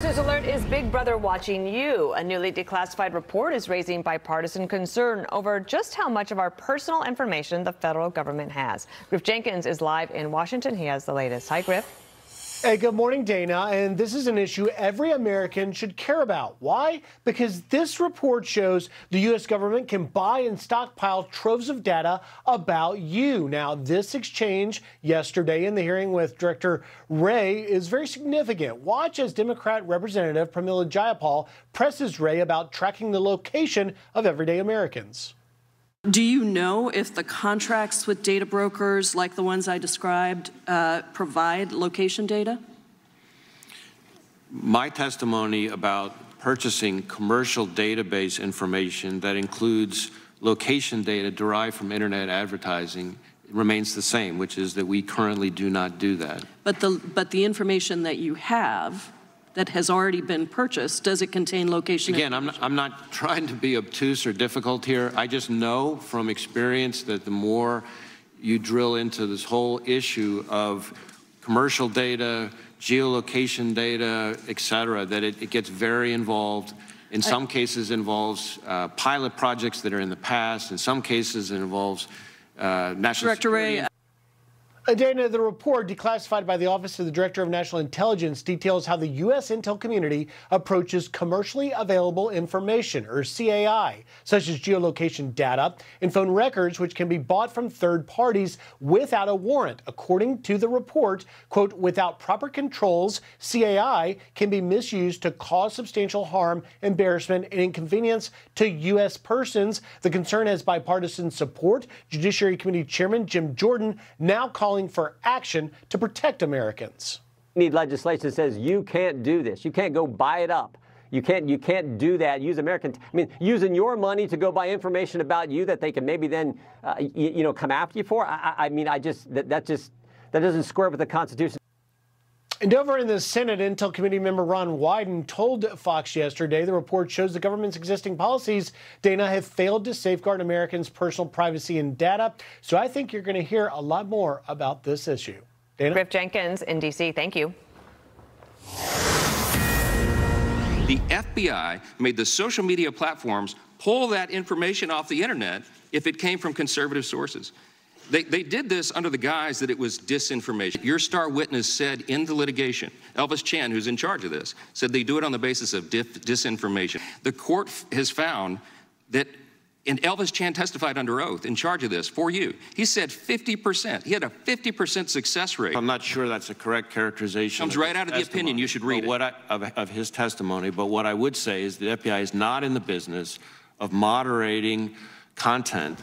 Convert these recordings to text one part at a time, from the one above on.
This alert is Big Brother watching you. A newly declassified report is raising bipartisan concern over just how much of our personal information the federal government has. Griff Jenkins is live in Washington. He has the latest. Hi, Griff. Hey, good morning, Dana. And this is an issue every American should care about. Why? Because this report shows the U.S. government can buy and stockpile troves of data about you. Now, this exchange yesterday in the hearing with Director Wray is very significant. Watch as Democrat Representative Pramila Jayapal presses Wray about tracking the location of everyday Americans. Do you know if the contracts with data brokers like the ones I described provide location data? My testimony about purchasing commercial database information that includes location data derived from internet advertising remains the same, which is that we currently do not do that. But the information that you have that has already been purchased, does it contain location? Again, I'm not trying to be obtuse or difficult here. I just know from experience that the more you drill into this whole issue of commercial data, geolocation data, et cetera, that it gets very involved. In some cases, it involves pilot projects that are in the past. In some cases, it involves national Director security. Wray. Dana, the report declassified by the Office of the Director of National Intelligence details how the U.S. intel community approaches commercially available information, or CAI, such as geolocation data and phone records, which can be bought from third parties without a warrant. According to the report, quote, without proper controls, CAI can be misused to cause substantial harm, embarrassment, and inconvenience to U.S. persons. The concern has bipartisan support. Judiciary Committee Chairman Jim Jordan now calling for action to protect Americans. We need legislation that says you can't do this. You can't go buy it up. You can't do that. Use using your money to go buy information about you that they can maybe then, come after you for. That doesn't square with the Constitution. And over in the Senate, Intel Committee member Ron Wyden told Fox yesterday the report shows the government's existing policies, Dana, have failed to safeguard Americans' personal privacy and data. So I think you're going to hear a lot more about this issue. Dana? Griff Jenkins in D.C. Thank you. The FBI made the social media platforms pull that information off the internet if it came from conservative sources. They did this under the guise that it was disinformation. Your star witness said in the litigation, Elvis Chan, who's in charge of this, said they do it on the basis of disinformation. The court has found that, and Elvis Chan testified under oath in charge of this for you. He said 50%. He had a 50% success rate. I'm not sure that's a correct characterization. Comes right out of the opinion. You should read it. Of his testimony. But what I would say is the FBI is not in the business of moderating content.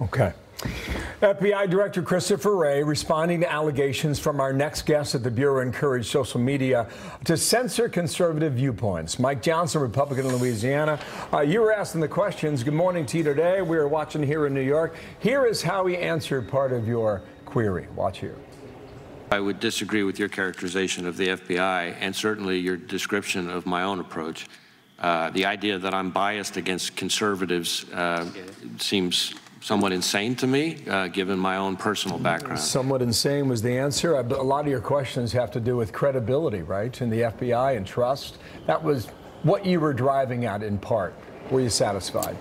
Okay. FBI Director Christopher Wray responding to allegations from our next guest at the Bureau encouraged social media to censor conservative viewpoints. Mike Johnson, Republican in Louisiana. You were asking the questions. Good morning to you today. We are watching here in New York. Here is how he answered part of your query. Watch here. I would disagree with your characterization of the FBI and certainly your description of my own approach. The idea that I'm biased against conservatives seems somewhat insane to me, given my own personal background. Somewhat insane was the answer. A lot of your questions have to do with credibility, right, in the FBI and trust. That was what you were driving at in part. Were you satisfied?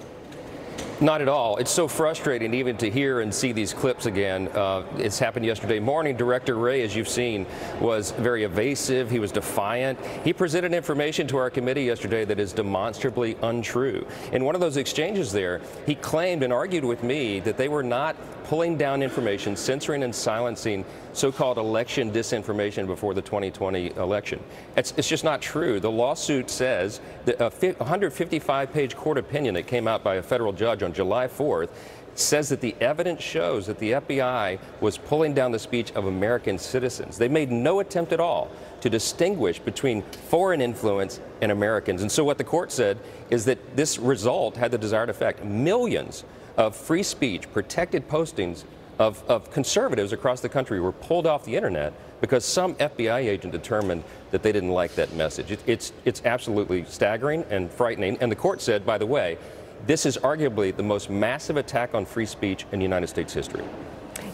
Not at all. It's so frustrating even to hear and see these clips again. It's happened yesterday morning. Director Wray, as you've seen, was very evasive. He was defiant. He presented information to our committee yesterday that is demonstrably untrue. In one of those exchanges there, he claimed and argued with me that they were not pulling down information, censoring and silencing so-called election disinformation before the 2020 election. It's just not true. The lawsuit says that a 155-page court opinion that came out by a federal judge on July 4th says that the evidence shows that the FBI was pulling down the speech of American citizens. They made no attempt at all to distinguish between foreign influence and Americans. And so what the court said is that this result had the desired effect. Millions of free speech, protected postings of conservatives across the country were pulled off the internet because some FBI agent determined that they didn't like that message. It's absolutely staggering and frightening. And the court said, by the way, this is arguably the most massive attack on free speech in United States history.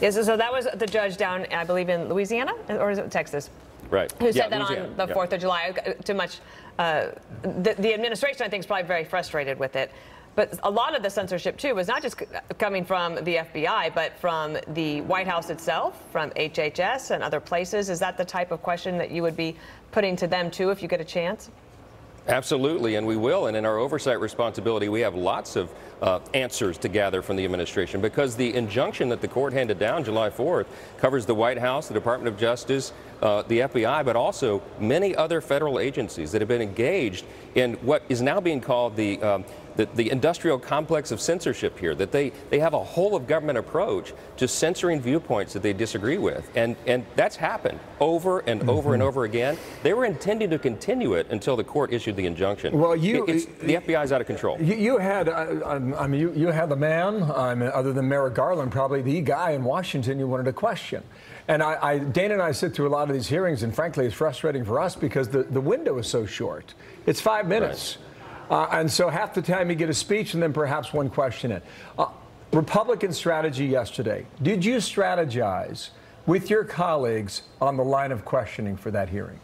Yes, so that was the judge down, I believe, in Louisiana, or is it Texas? Right. who said that on the 4th of July. Too much. The administration, I think, is probably very frustrated with it. But a lot of the censorship, too, was not just coming from the FBI, but from the White House itself, from HHS and other places. Is that the type of question that you would be putting to them, too, if you get a chance? Absolutely, and we will. And in our oversight responsibility, we have lots of answers to gather from the administration, because the injunction that the court handed down July 4th covers the White House, the Department of Justice, the FBI, but also many other federal agencies that have been engaged in what is now being called the industrial complex of censorship here, that they have a whole of government approach to censoring viewpoints that they disagree with. And that's happened over and over and over again. They were intending to continue it until the court issued the injunction. Well, the FBI is out of control. You had, I mean, you had the man, other than Merrick Garland, probably the guy in Washington you wanted to question. And Dana and I sit through a lot of these hearings, and frankly, it's frustrating for us because the window is so short. It's 5 minutes. Right. And so half the time you get a speech and then perhaps one question in. Republican strategy yesterday. Did you strategize with your colleagues on the line of questioning for that hearing?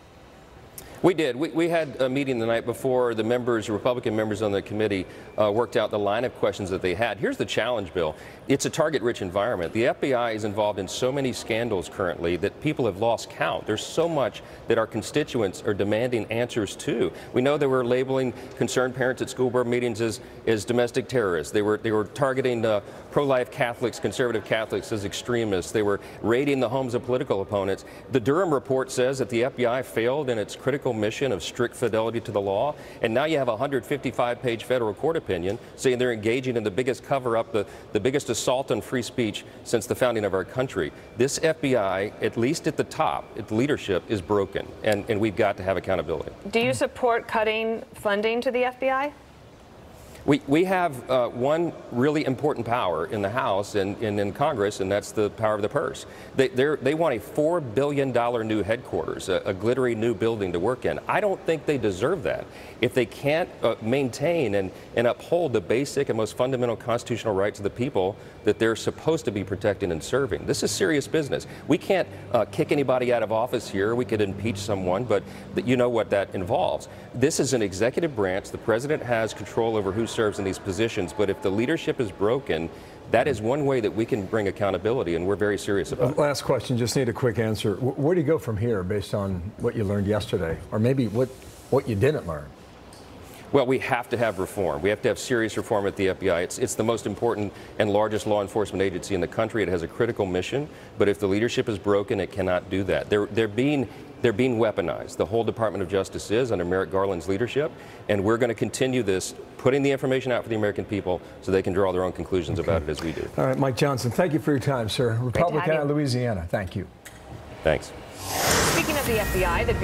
We did. We had a meeting the night before. The members, Republican members on the committee, worked out the line of questions that they had. Here's the challenge, Bill. It's a target-rich environment. The FBI is involved in so many scandals currently that people have lost count. There's so much that our constituents are demanding answers to. We know they were labeling concerned parents at school board meetings as domestic terrorists. They were targeting pro-life Catholics, conservative Catholics as extremists. They were raiding the homes of political opponents. The Durham report says that the FBI failed in its critical mission of strict fidelity to the law, and now you have a 155-page federal court opinion saying they're engaging in the biggest cover-up, the biggest assault on free speech since the founding of our country. This FBI, at least at the top, its leadership, is broken, and we've got to have accountability. Do you support cutting funding to the FBI? We have one really important power in the House and in Congress, and that's the power of the purse. They want a $4 billion new headquarters, a glittery new building to work in. I don't think they deserve that if they can't maintain and uphold the basic and most fundamental constitutional rights of the people that they're supposed to be protecting and serving. This is serious business. We can't kick anybody out of office here. We could impeach someone, but you know what that involves. This is an executive branch. The president has control over who serves in these positions, but if the leadership is broken, that is one way that we can bring accountability, and we're very serious about it. Last question, just need a quick answer. Where do you go from here based on what you learned yesterday, or maybe what you didn't learn? Well, we have to have reform. We have to have serious reform at the FBI. It's the most important and largest law enforcement agency in the country. It has a critical mission, but if the leadership is broken, it cannot do that. They're being weaponized. The whole Department of Justice is under Merrick Garland's leadership, and we're going to continue this, putting the information out for the American people so they can draw their own conclusions about it as we do. All right, Mike Johnson, thank you for your time, sir. Republican of Louisiana, thank you. Thanks. Speaking of the FBI, the